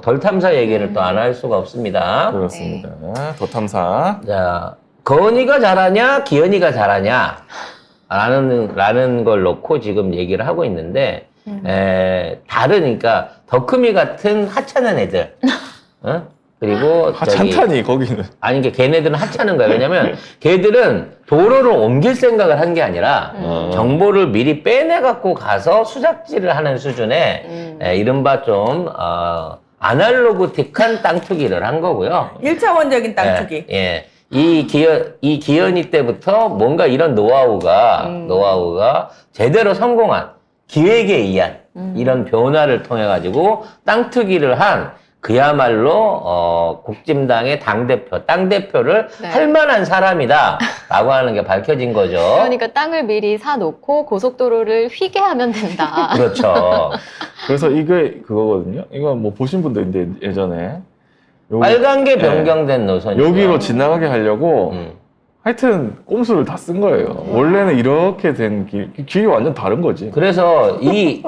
덜 탐사 얘기를 또 안 할 수가 없습니다. 그렇습니다. 더 탐사. 자, 건이가 잘하냐, 기현이가 잘하냐, 라는 걸 놓고 지금 얘기를 하고 있는데, 다르니까, 덕흠이 같은 하찮은 애들, 어? 그리고, 하찮다니, 거기는. 아니, 걔네들은 하찮은 거야. 왜냐면, 걔들은 도로를 옮길 생각을 한 게 아니라, 정보를 미리 빼내갖고 가서 수작질을 하는 수준의, 이른바 좀, 아날로그틱한 땅 투기를 한 거고요. 1차원적인 땅 투기. 예. 이 기현이 때부터 뭔가 이런 노하우가 제대로 성공한 기획에 의한 이런 변화를 통해가지고 땅 투기를 한 그야말로, 국진당의 땅대표를 네. 할 만한 사람이다. 라고 하는 게 밝혀진 거죠. 그러니까 땅을 미리 사놓고 고속도로를 휘게 하면 된다. 그렇죠. 그래서 이게 그거거든요. 이거 뭐 보신 분도 있는데, 예전에. 빨간 게 변경된 노선이죠. 여기로 지나가게 하려고, 하여튼 꼼수를 다 쓴 거예요. 원래는 이렇게 된 길이 완전 다른 거지. 그래서 이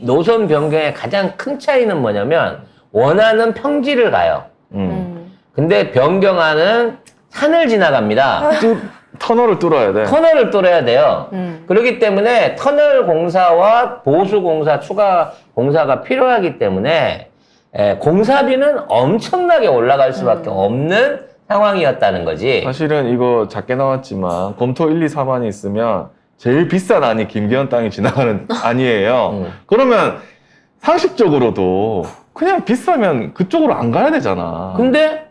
노선 변경의 가장 큰 차이는 뭐냐면 원하는 평지를 가요. 근데 변경하는 산을 지나갑니다. 터널을 뚫어야 돼. 터널을 뚫어야 돼요. 그렇기 때문에 터널 공사와 보수 공사, 추가 공사가 필요하기 때문에 공사비는 엄청나게 올라갈 수밖에 없는 상황이었다는 거지. 사실은 이거 작게 나왔지만 검토 1, 2, 4만이 있으면 제일 비싼 안이 김기현 땅이 지나가는 안이에요. 그러면 상식적으로도 그냥 비싸면 그쪽으로 안 가야 되잖아. 근데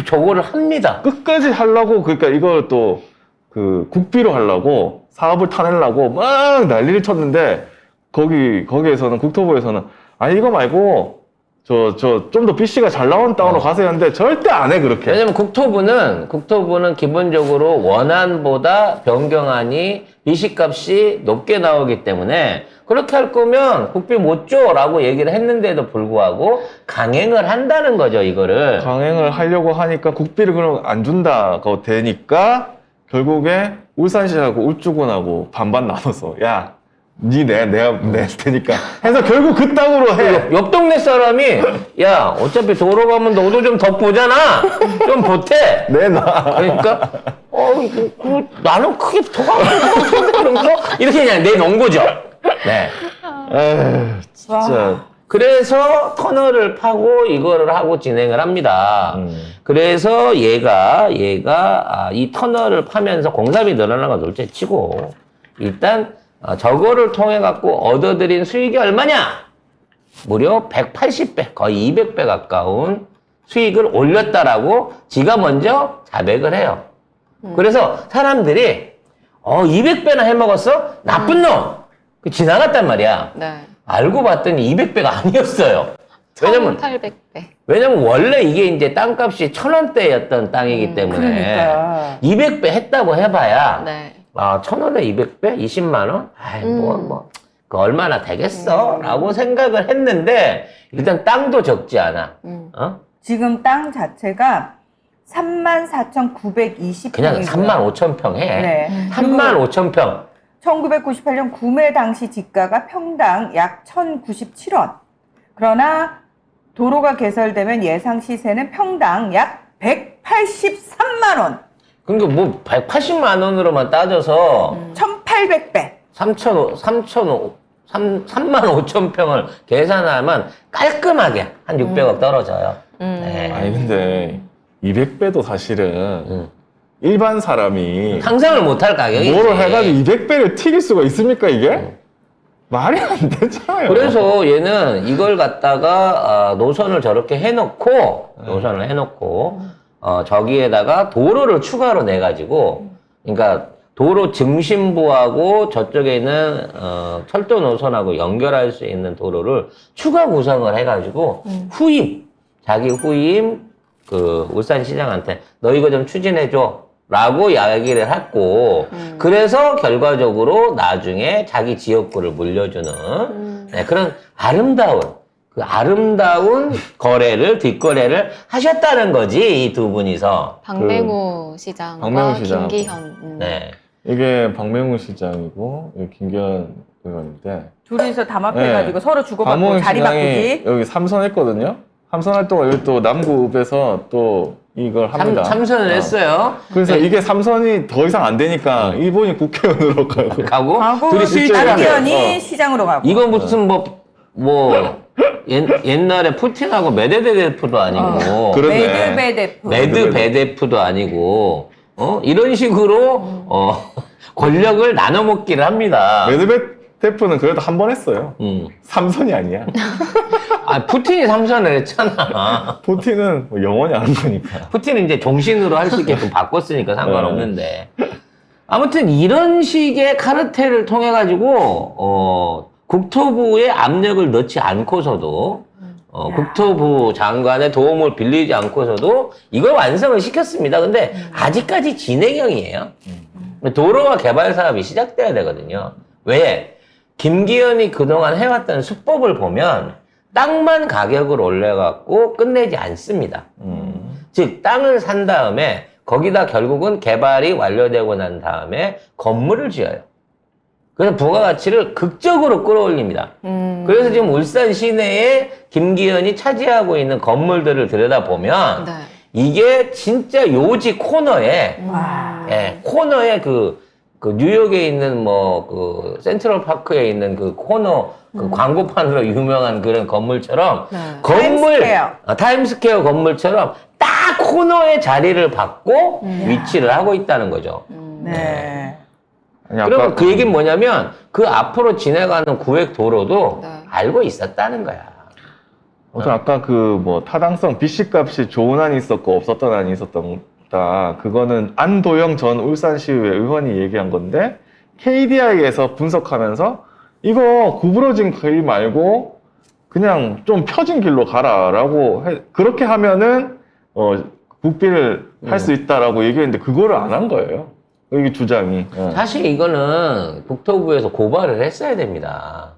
저거를 합니다. 끝까지 하려고, 그러니까 이걸 또 그 국비로 하려고 사업을 타내려고 막 난리를 쳤는데 거기에서는 국토부에서는 아니 이거 말고 좀 더 BC가 잘 나온 땅으로 가세요 하는데 절대 안 해, 그렇게. 왜냐면 국토부는 기본적으로 원안보다 변경안이 BC값이 높게 나오기 때문에 그렇게 할 거면 국비 못 줘라고 얘기를 했는데도 불구하고 강행을 한다는 거죠, 이거를. 강행을 하려고 하니까 국비를 그럼 안 준다고 되니까 결국에 울산시하고 울주군하고 반반 나눠서 야, 내가 낼 테니까 해서 결국 그 땅으로 해. 옆 동네 사람이 야, 어차피 도로 가면 너도 좀 더 보잖아. 좀 보태. 내놔. 그러니까 나는 크게 더 그러면서 이렇게 그냥 내놓은 거죠. 네. 에휴, 진짜. 그래서 터널을 파고 이거를 하고 진행을 합니다. 그래서 얘가 이 터널을 파면서 공사비 늘어나는 건 둘째 치고 일단 저거를 통해 갖고 얻어들인 수익이 얼마냐? 무려 180배, 거의 200배 가까운 수익을 올렸다라고 지가 먼저 자백을 해요. 그래서 사람들이 200배나 해먹었어? 나쁜 놈! 지나갔단 말이야. 네. 알고 봤더니 200배가 아니었어요. 왜냐면 1,800배. 왜냐면 원래 이게 이제 땅값이 1,000원대였던 땅이기 때문에 그러니까. 200배 했다고 해봐야 네. 1,000원에 200배? 20만 원? 아이 그 얼마나 되겠어? 라고 생각을 했는데 일단 땅도 적지 않아. 지금 땅 자체가 34,920평. 그냥 35,000평 해. 네. 35,000평. 1998년 구매 당시 지가가 평당 약 1,097원. 그러나 도로가 개설되면 예상 시세는 평당 약 183만 원. 그러니까 뭐 180만 원으로만 따져서 1,800배. 35,000평을 계산하면 깔끔하게 한 600억 떨어져요. 네. 아니 근데 200배도 사실은 일반 사람이 상상을 못할 가격이지. 뭐를 해가지고 200배를 튀길 수가 있습니까, 이게? 말이 안 되잖아요. 그래서 얘는 이걸 갖다가 노선을 저렇게 해놓고 저기에다가 도로를 추가로 내가지고 그러니까 도로 증심부하고 저쪽에 있는 철도 노선하고 연결할 수 있는 도로를 추가 구성을 해가지고 자기 후임 그 울산시장한테 너 이거 좀 추진해줘 라고 이야기를 했고 그래서 결과적으로 나중에 자기 지역구를 물려주는 네, 그런 아름다운 뒷거래를 하셨다는 거지, 이 두 분이서. 박맹우 시장과 박맹우 시장. 김기현. 네. 이게 박맹우 시장이고 이게 김기현 의원인데 둘이서 담합해가지고 서로 주고받고 감원 자리 시장이 바꾸기. 여기 삼선했거든요. 삼선할 동안 여기 또 남구읍에서 또 이걸 합니다. 참선을 했어요. 그래서 이게 삼선이 더 이상 안 되니까 이분이 국회의원으로 가고 가고 둘이 실제로 안기현이 시장으로 가고. 이건 무슨 옛날에 푸틴하고 메드베데프도 아니고 그러네. 메드베데프. 메드베데프도 아니고 이런 식으로 권력을 나눠 먹기를 합니다. 메드베데프는 그래도 한 번 했어요. 삼선이 아니야. 아 푸틴이 삼선을 했잖아. 푸틴은 뭐 영원히 하는 거니까. 푸틴은 이제 종신으로 할 수 있게끔 바꿨으니까 상관없는데. 아무튼 이런 식의 카르텔을 통해 가지고 국토부에 압력을 넣지 않고서도 국토부 장관의 도움을 빌리지 않고서도 이걸 완성을 시켰습니다. 근데 아직까지 진행형이에요. 도로와 개발 사업이 시작돼야 되거든요. 왜? 김기현이 그동안 해왔던 수법을 보면 땅만 가격을 올려갖고 끝내지 않습니다. 즉 땅을 산 다음에 거기다 결국은 개발이 완료되고 난 다음에 건물을 지어요. 그래서 부가가치를 극적으로 끌어올립니다. 그래서 지금 울산 시내에 김기현이 차지하고 있는 건물들을 들여다보면 네. 이게 진짜 요지 코너에 코너에 그 뉴욕에 있는 그 센트럴 파크에 있는 그 코너 그 광고판으로 유명한 그런 건물처럼 네. 타임스퀘어 건물처럼 딱 코너에 자리를 받고 위치를 하고 있다는 거죠. 네. 아니, 그럼 그 얘기는 뭐냐면 그 앞으로 지나가는 구획 도로도 네. 알고 있었다는 거야. 아까 타당성 BC값이 좋은 안이 있었고 없었던 안이 있었다. 그거는 안도영 전 울산시의회 의원이 얘기한 건데 KDI에서 분석하면서 이거 구부러진 길 말고 그냥 좀 펴진 길로 가라라고 그렇게 하면은 국비를 할 수 있다라고 얘기했는데 그거를 안 한 거예요. 이게 주장이. 사실 이거는 국토부에서 고발을 했어야 됩니다.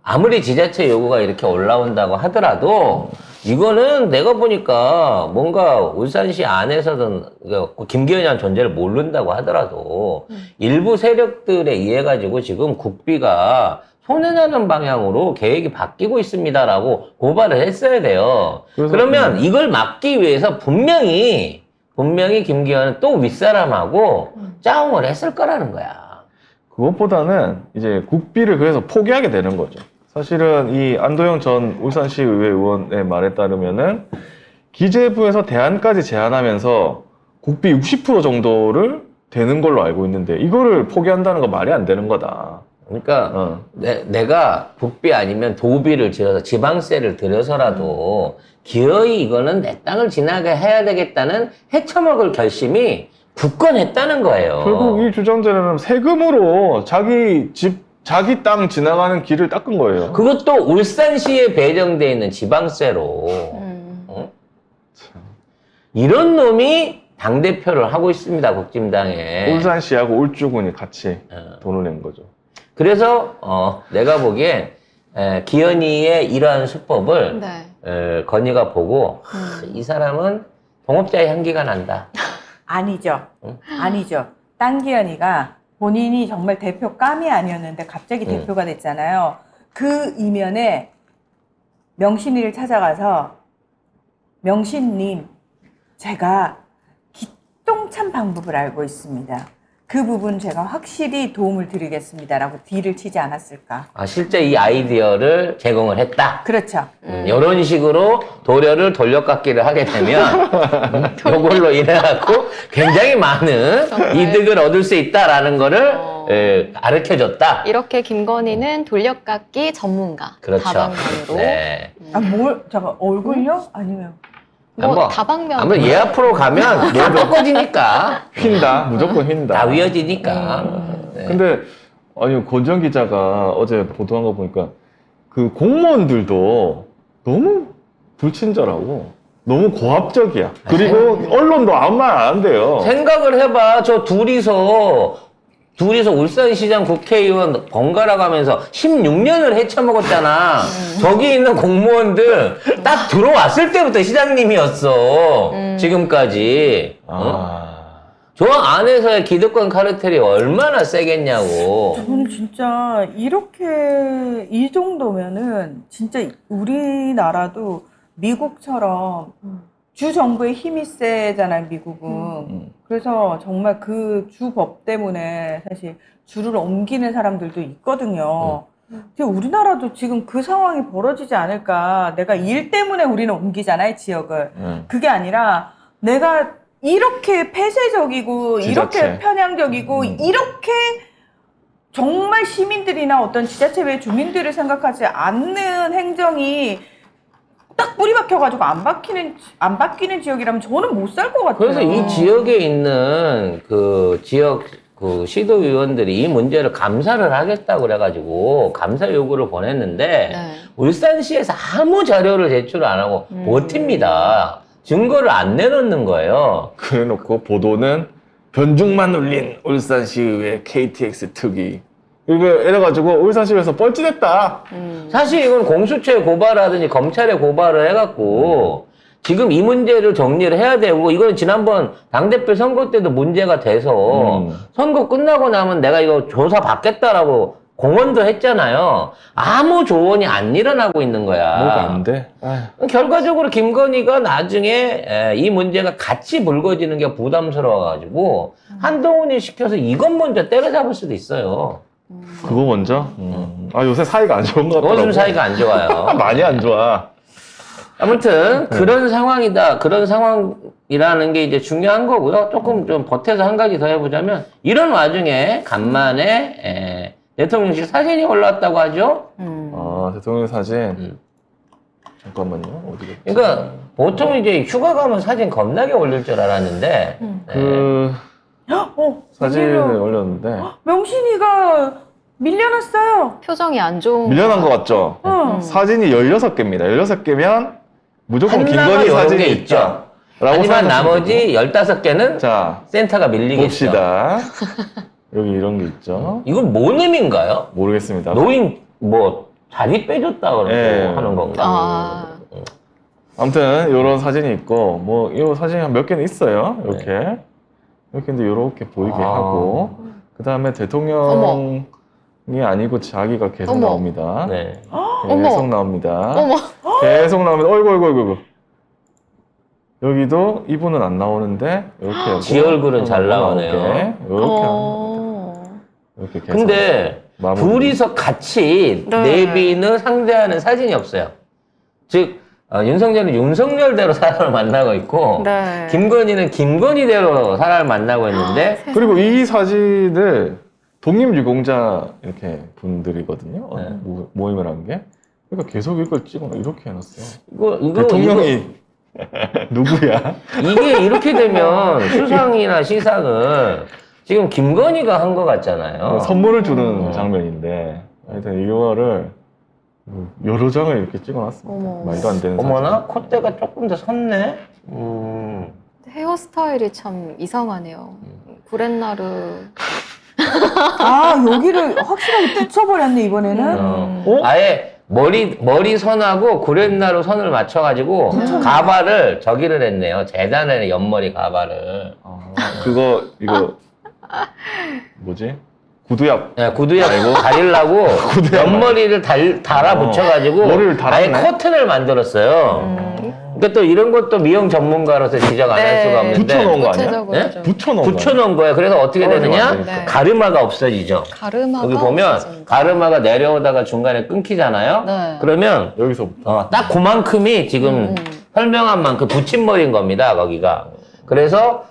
아무리 지자체 요구가 이렇게 올라온다고 하더라도 이거는 내가 보니까 뭔가 울산시 안에서든 김기현이라는 존재를 모른다고 하더라도 일부 세력들에 의해 가지고 지금 국비가 손해나는 방향으로 계획이 바뀌고 있습니다라고 고발을 했어야 돼요. 그러면 이걸 막기 위해서 분명히 김기현은 또 윗사람하고 짜웅을 했을 거라는 거야. 그것보다는 이제 국비를 그래서 포기하게 되는 거죠. 사실은 이 안도영 전 울산시의회 의원의 말에 따르면은 기재부에서 대안까지 제안하면서 국비 60% 정도를 되는 걸로 알고 있는데 이거를 포기한다는 거 말이 안 되는 거다. 그러니까 내가 국비 아니면 도비를 지어서 지방세를 들여서라도 기어이 이거는 내 땅을 지나게 해야 되겠다는 헤쳐먹을 결심이 굳건했다는 거예요. 결국 이 주장자는 세금으로 자기 땅 지나가는 길을 닦은 거예요. 그것도 울산시에 배정돼 있는 지방세로. 이런 놈이 당대표를 하고 있습니다, 국진당에. 울산시하고 울주군이 같이 돈을 낸 거죠. 그래서 내가 보기에 기현이의 이러한 수법을 네. 건희가 보고 이 사람은 동업자의 향기가 난다. 아니죠. 아니죠. 땅기현이가 본인이 정말 대표 깜이 아니었는데 갑자기 대표가 됐잖아요. 그 이면에 명신이를 찾아가서 명신님, 제가 기똥찬 방법을 알고 있습니다. 그 부분 제가 확실히 도움을 드리겠습니다라고 딜을 치지 않았을까. 실제 이 아이디어를 제공을 했다. 그렇죠. 이런 식으로 도료를 돌려깎기를 하게 되면 이걸로 인해갖고 굉장히 많은 이득을 얻을 수 있다라는 거를 가르쳐줬다. 이렇게 김건희는 돌려깎기 전문가. 그렇죠. 다방면으로. 네. 잠깐 얼굴요? 아니면 다방면. 아무래도 얘 앞으로 가면 다 꺾어지니까. 휜다. 무조건 휜다. 다 위어지니까. 네. 근데 아니 권정 기자가 어제 보도한 거 보니까 그 공무원들도 너무 불친절하고 너무 고압적이야. 그리고 언론도 아무 말 안 한대요. 생각을 해봐. 저 둘이서 울산시장 국회의원 번갈아 가면서 16년을 헤쳐먹었잖아. 저기 있는 공무원들 딱 들어왔을 때부터 시장님이었어. 지금까지. 저 안에서의 기득권 카르텔이 얼마나 세겠냐고. 저는 진짜 이렇게 이 정도면은 진짜 우리나라도 미국처럼 주 정부의 힘이 세잖아요, 미국은. 그래서 정말 그 주 법 때문에 사실 주를 옮기는 사람들도 있거든요. 근데 우리나라도 지금 그 상황이 벌어지지 않을까. 내가 일 때문에 우리는 옮기잖아요, 지역을. 그게 아니라 내가 이렇게 폐쇄적이고 지자체. 이렇게 편향적이고 이렇게 정말 시민들이나 어떤 지자체 외 주민들을 생각하지 않는 행정이 딱 뿌리 박혀가지고 안 바뀌는 지역이라면 저는 못 살 것 같아요. 그래서 이 지역에 있는 그 지역 그 시도위원들이 이 문제를 감사를 하겠다고 그래가지고 감사 요구를 보냈는데 네. 울산시에서 아무 자료를 제출 안 하고 버팁니다. 증거를 안 내놓는 거예요. 그래놓고 보도는 변죽만 울린 울산시의회 KTX 특위. 이래가지고 울산시에서 뻘짓했다. 사실 이건 공수처에 고발하든지 검찰에 고발을 해갖고 지금 이 문제를 정리를 해야 되고 이건 지난번 당대표 선거 때도 문제가 돼서 선거 끝나고 나면 내가 이거 조사 받겠다라고 공언도 했잖아요. 아무 조언이 안 일어나고 있는 거야. 뭐가 안 돼? 결과적으로 김건희가 나중에 이 문제가 같이 불거지는 게 부담스러워가지고 한동훈이 시켜서 이것 먼저 때려잡을 수도 있어요. 그거 먼저? 요새 사이가 안 좋은 것 같더라고. 요즘 사이가 안 좋아요. 많이 안 좋아. 아무튼 그런 상황이다. 그런 상황이라는 게 이제 중요한 거고요. 조금 좀 보태서 한 가지 더 해보자면 이런 와중에 간만에 대통령실 사진이 올라왔다고 하죠. 대통령 사진. 잠깐만요. 어디가? 그러니까 보통 이제 휴가 가면 사진 겁나게 올릴 줄 알았는데 사진을 올렸는데 명신이가 밀려났어요. 표정이 안 좋은. 밀려난 것 같죠? 응. 사진이 16개입니다. 16개면 무조건 하나가 김건희 이런 사진이 게 있죠. 있죠. 라고 하지만 생각하시면 나머지 15개는 자, 센터가 밀리겠죠. 봅시다. 여기 이런 게 있죠. 이건 뭔 의미인가요? 모르겠습니다. 노인 뭐 자리 빼줬다 그러고 예. 하는 건가? 아. 아무튼 이런 사진이 있고 뭐 이 사진이 한 몇 개는 있어요. 이렇게 이렇게 이제 이렇게 보이게 아. 하고 그 다음에 대통령이 아니고 자기가 계속 어머. 나옵니다. 네. 계속 어머. 나옵니다. 어머. 계속 나옵니다. 어이구. 여기도 이분은 안 나오는데 이렇게 하고 지 얼굴은 잘 나오네요. 이렇게 계속 근데 마무리. 둘이서 같이 네. 내비는 상대하는 사진이 없어요. 즉 윤석열은 윤석열대로 사람을 만나고 있고 네. 김건희는 김건희대로 사람을 만나고 있는데 그리고 이 사진을 독립유공자 이렇게 분들이거든요. 네. 모임을 한 게. 그러니까 계속 이걸 찍어 이렇게 해놨어. 이거 대통령이 누구야? 이게 이렇게 되면 수상이나 시상을 지금 김건희가 한 것 같잖아요. 선물을 주는 장면인데 하여튼 이거를 여러 장을 이렇게 찍어놨습니다. 어머. 말도 안 되는 어머나 콧대가 조금 더 섰네. 헤어스타일이 참 이상하네요. 구렛나루. 여기를 확실하게 붙여버렸네, 이번에는. 아예 머리 선하고 구렛나루 선을 맞춰가지고 가발을 저기를 했네요. 재단에 옆머리 가발을. 그거 이거 뭐지? 구두약. 네, 구두약 가리려고 옆머리를 달아 붙여가지고 머리를 아예 달았네. 커튼을 만들었어요. 그러니까 또 이런 것도 미용 전문가로서 지적 안 할 네. 수가 없는데 붙여놓은 거 아니야? 구체적으로 네? 좀. 붙여놓은 거예요. 그래서 어떻게 떨어지면 되느냐? 안 되니까. 네. 가르마가 없어지죠. 가르마가 여기 보면 없어진다. 가르마가 내려오다가 중간에 끊기잖아요. 네. 그러면 여기서부터. 딱 그만큼이 지금 설명한 만큼 붙임머리인 겁니다, 거기가. 그래서,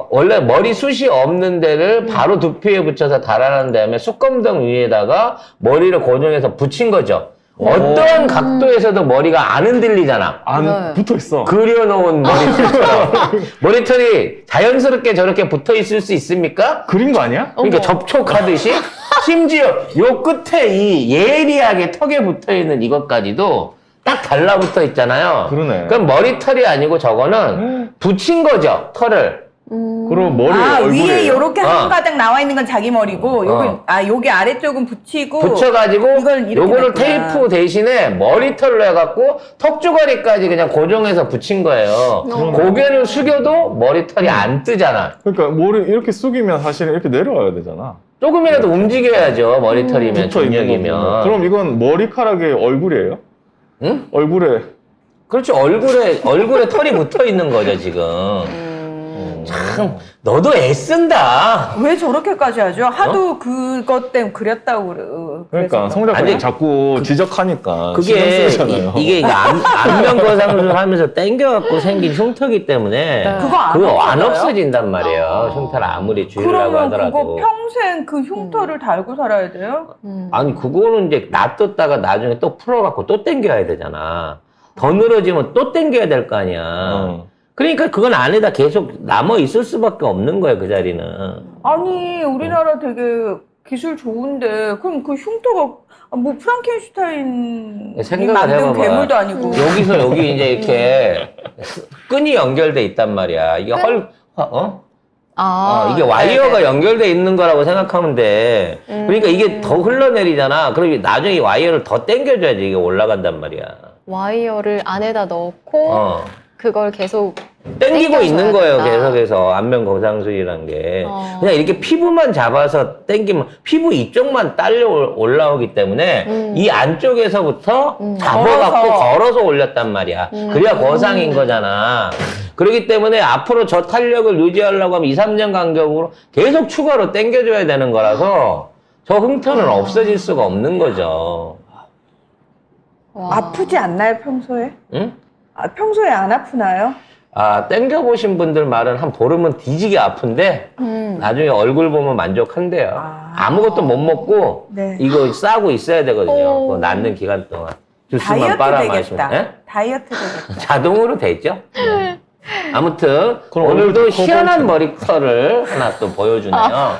원래 머리숱이 없는 데를 바로 두피에 붙여서 달아난 다음에 숯검등 위에다가 머리를 고정해서 붙인 거죠. 어떠한 각도에서도 머리가 안 흔들리잖아. 안 네. 붙어있어. 그려놓은 머리털처럼. 머리털이 자연스럽게 저렇게 붙어 있을 수 있습니까? 그린 거 아니야? 그러니까 접촉하듯이 심지어 요 끝에 이 예리하게 턱에 붙어 있는 이것까지도 딱 달라붙어 있잖아요. 그러네. 그럼 머리털이 아니고 저거는 붙인 거죠, 털을. 그럼 머리 아, 얼굴에 위에 이렇게 어. 한 가닥 나와 있는 건 자기 머리고, 여기 아래쪽은 붙이고. 붙여가지고 이걸 이렇게 요거를 냈구나. 테이프 대신에 머리털로 해갖고 턱주머니까지 그냥 고정해서 붙인 거예요. 고개를 숙여도 머리털이 안 뜨잖아. 그러니까 머리 이렇게 숙이면 사실은 이렇게 내려와야 되잖아. 조금이라도 움직여야죠. 머리털이면 붙어 있는 중력이면. 거구나. 그럼 이건 머리카락의 얼굴이에요? 응? 얼굴에 그렇죠. 얼굴에 털이 붙어 있는 거죠 지금. 참 너도 애쓴다. 왜 저렇게까지 하죠? 하도 그것 때문에 그렸다고 그러니까 그래서 송 작가님 아니, 자꾸 지적하니까 그게 신경 쓰잖아요. 이게 안면거상술 하면서 땡겨갖고 생긴 흉터기 때문에 네. 그거 안 그거 안 없어져요? 없어진단 말이에요. 흉터를 아무리 줄이려고 그러면 하더라도. 그거 평생 그 흉터를 달고 살아야 돼요? 아니 그거는 이제 놔뒀다가 나중에 또 풀어갖고 또 땡겨야 되잖아. 더 늘어지면 또 땡겨야 될 거 아니야. 그러니까 그건 안에다 계속 남아 있을 수밖에 없는 거예요 그 자리는. 아니 우리나라 되게 기술 좋은데 그럼 그 흉터가 뭐 프랑켄슈타인이 생각을 만든 해봐봐. 괴물도 아니고 여기서 여기 이제 이렇게 끈이 연결돼 있단 말이야. 이게 이게 와이어가 네네. 연결돼 있는 거라고 생각하면 돼. 그러니까 이게 더 흘러내리잖아. 그러면 나중에 이 와이어를 더 당겨줘야지 이게 올라간단 말이야. 와이어를 안에다 넣고 그걸 계속 땡기고 땡겨줘야 있는 거예요, 된다. 계속해서. 안면거상술이란 게. 어. 그냥 이렇게 피부만 잡아서 땡기면 피부 이쪽만 딸려 올라오기 때문에 이 안쪽에서부터 잡아갖고 걸어서 올렸단 말이야. 그래야 거상인 거잖아. 그렇기 때문에 앞으로 저 탄력을 유지하려고 하면 2, 3년 간격으로 계속 추가로 땡겨줘야 되는 거라서 저 흉터는 없어질 수가 없는 거죠. 와. 아프지 않나요 평소에? 응? 아, 평소에 안 아프나요? 아, 땡겨보신 분들 말은 한 보름은 뒤지게 아픈데, 나중에 얼굴 보면 만족한대요. 아무것도 못 먹고, 네. 이거 싸고 있어야 되거든요. 오. 그거 낫는 기간 동안. 주스만 다이어트 빨아마시면. 되겠다. 예? 다이어트 되겠다. 자동으로 되죠? 아무튼, 그럼 오늘도 얼굴 커 희한한 보이잖아. 머리털을 하나 또 보여주네요.